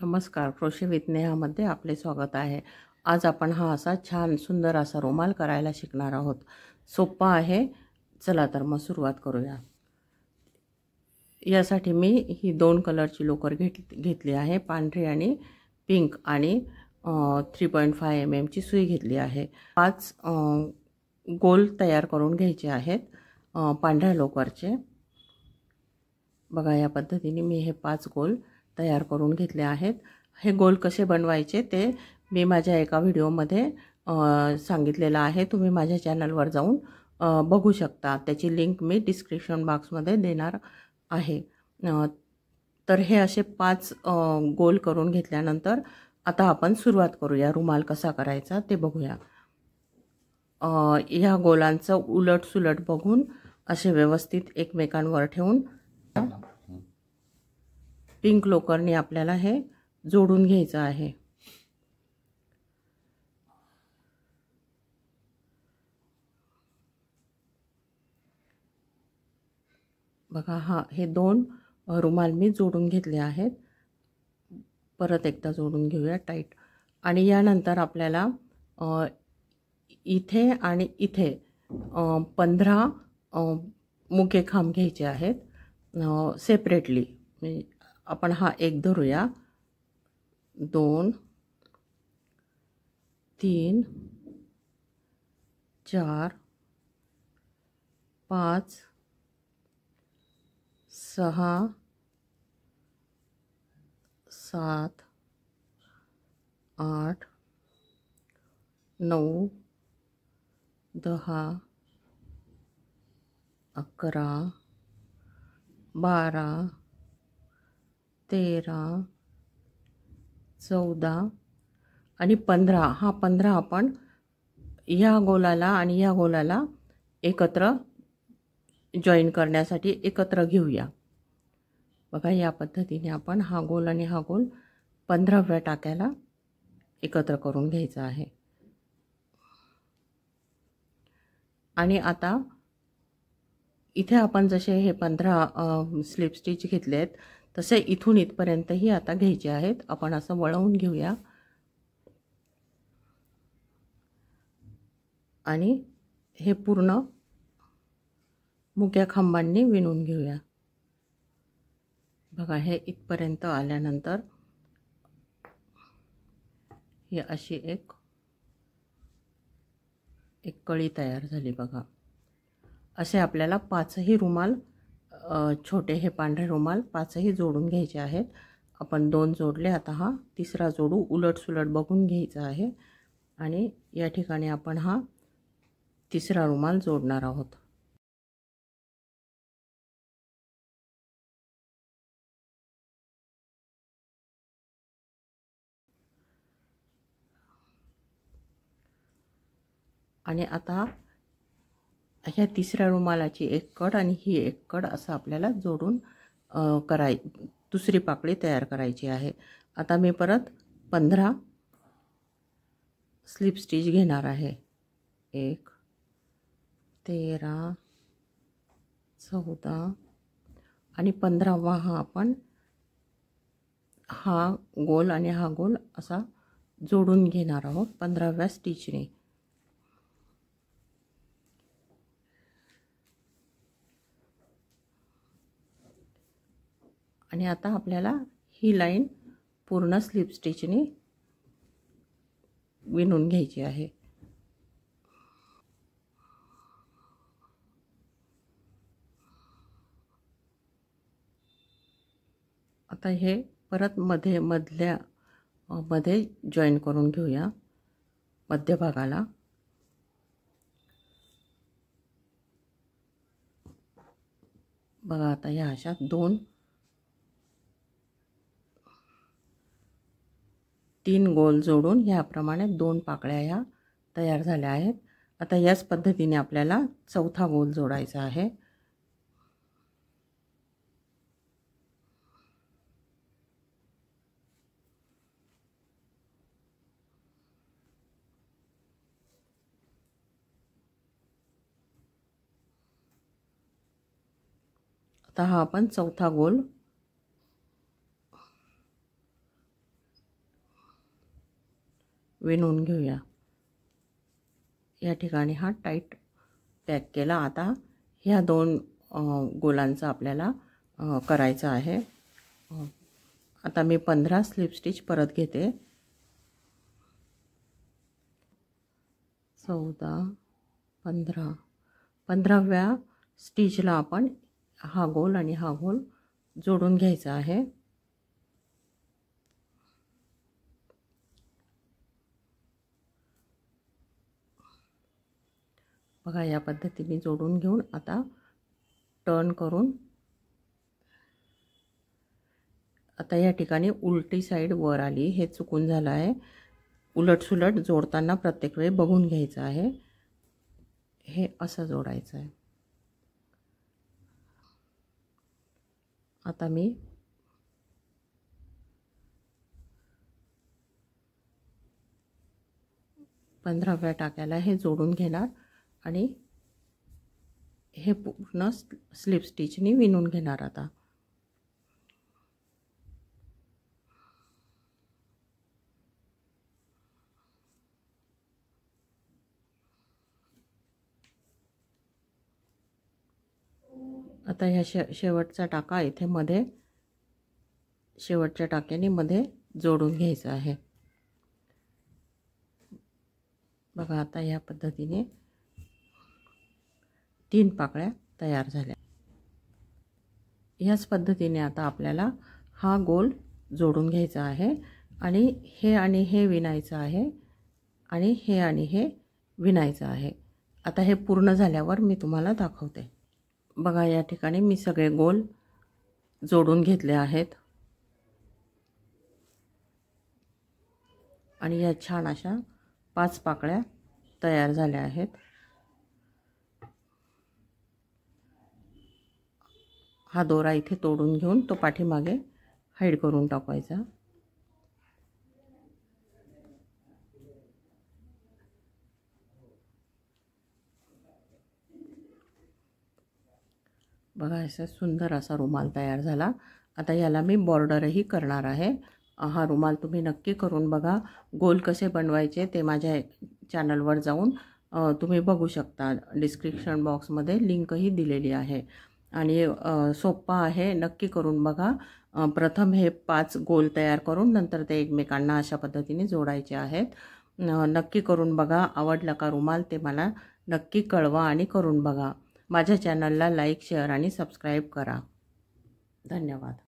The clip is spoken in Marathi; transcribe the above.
नमस्कार, क्रोशे विथ नेहामध्ये आपले स्वागत आहे। आज आपण हा असा छान सुंदर असा रुमाल करायला शिकणार आहोत। सोपा आहे। चला तर मग सुरुवात करूया। यासाठी मी ही 2 कलरची लोकर घेतली आहे, पांढरी आणि पिंक, आणि 3.5 mm ची सुई घेतली आहे। 5 गोल तयार करून घ्यायचे आहेत पांढऱ्या लोकरचे। बघा, या पद्धतीने मी हे 5 गोल तयार करून घेतले आहेत। हे गोल कसे बनवायचे ते मी माझ्या एका व्हिडिओमध्ये सांगितलेलं आहे। तुम्ही माझ्या चॅनलवर जाऊन बघू शकता। त्याची लिंक मी डिस्क्रिप्शन बॉक्समध्ये देणार आहे। तर हे असे 5 गोल करून घेतल्यानंतर आता आपण सुरुवात करूया। रुमाल कसा करायचा ते बघूया। ह्या गोलांचं उलट सुलट बघून असे व्यवस्थित एकमेकांवर ठेवून पिंक लोकरने आपल्याला हे जोडून घ्यायचं आहे। बघा, हे 2 रुमाल मी जोडून घेतले आहेत। परत एकदा जोडून घेऊया टाईट। आणि यानंतर आपल्याला इथे आणि इथे 15 मुके खांब घ्यायचे आहेत सेपरेटली। आपण हा एक धरूया, 2 3 4 5 6 7 8 9 10 11 12 13 14 आणि 15। हा 15 आपण ह्या गोलाला आणि ह्या गोलाला एकत्र जॉईन करण्यासाठी एकत्र घेऊया। बघा, या पद्धतीने आपण हा गोल आणि हा गोल 15व्या टाक्याला एकत्र करून घ्यायचा आहे। आणि आता इथे आपण जसे हे 15 स्लिप स्टिच घेतले आहेत तसे इथून इथपर्यंतही आता घ्यायचे आहेत। आपण असं वळवून घेऊया आणि हे पूर्ण मुक्या खांबांनी विणून घेऊया। बघा, हे इथपर्यंत आल्यानंतर ही अशी एक कळी तयार झाली। बघा, असे आपल्याला 5ही रुमाल छोटे हे पांढरे रुमाल 5ही जोडून घ्यायचे आहेत। आपण 2 जोडले, आता हा तिसरा जोडू। उलट सुलट बघून घ्यायचा आहे आणि या ठिकाणी आपण हा तिसरा रुमाल जोडणार आहोत। आणि आता ह्या तिसऱ्या रुमालाची एक कड आणि ही एक कड असं आपल्याला जोडून दुसरी पाकळी तयार करायची आहे। आता मी परत 15 स्लिप स्टिच घेणार आहे। 1 13 14 आणि 15वा हा आपण हा गोल आणि हा गोल असा जोडून घेणार आहोत 15व्या स्टिचने। आणि आता आपल्याला ही लाईन पूर्ण स्लिप स्टिचने विणून घ्यायची आहे। आता हे परत मधल्या मध्ये जॉईन करून घेऊया मध्यभागाला। बघा, आता ह्या अशा 3 गोल जोडून ह्याप्रमाणे 2 पाकळ्या ह्या तयार झाल्या आहेत। आता याच पद्धतीने आपल्याला चौथा गोल जोडायचा आहे। आता हा आपण चौथा गोल विणून घेऊया। या ठिकाणी हा टाईट पॅक केला। आता ह्या 2 गोलांचा आपल्याला करायचा आहे। आता मी 15 स्लिप स्टिच परत घेते। 14 15 15व्या स्टिचला आपण हा गोल आणि हा गोल जोडून घ्यायचा आहे। बघा या पद्धतीने जोडून घेऊन आता टर्न करून आता या ठिकाणी उलटी साइड वर आली, हे चुकून झालं आहे। उलटसुलट जोडताना प्रत्येक वेळी बघून घ्यायचं आहे। हे असं जोडायचं आहे। आता मी पंधराव्या टाक्याला हे जोडून घेणार आणि हे पूर्ण स्लिप स्टिचनी विणून घेणार। आता ह्या शेवटचा टाका इथे मध्ये शेवटच्या टाक्याने मध्ये जोडून घ्यायचा आहे। बघा आता या पद्धतीने 3 पाकळ्या तयार झाल्या। याच पद्धतीने आता आपल्याला हा गोल जोडून घ्यायचा आहे आणि हे विणायचं आहे आणि हे विणायचं आहे। आता हे पूर्ण झाल्यावर मी तुम्हाला दाखवते। बघा या ठिकाणी मी सगळे गोल जोडून घेतले आहेत आणि या छान अशा 5 पाकळ्या तयार झाल्या आहेत। हा दोरा इथे तोडून घेऊन तो पाठीमागे हाईड करून टाकायचा। बघा असा सुंदर असा रुमाल तयार झाला। आता याला मी बॉर्डरही करणार आहे। हा रुमाल तुम्ही नक्की करून बघा। गोल कसे बनवायचे ते माझ्या चॅनलवर जाऊन तुम्ही बघू शकता। डिस्क्रिप्शन बॉक्समध्ये लिंकही दिलेली आहे आणि सोपा आहे, नक्की करून बघा। प्रथम हे 5 गोल तयार करून नंतर ते एकमेकांना अशा पद्धतीने जोडायचे आहेत। नक्की करून बघा। आवडला का रुमाल ते मला नक्की कळवा आणि करून बघा। माझ्या चॅनलला लाईक, शेअर आणि सबस्क्राईब करा। धन्यवाद।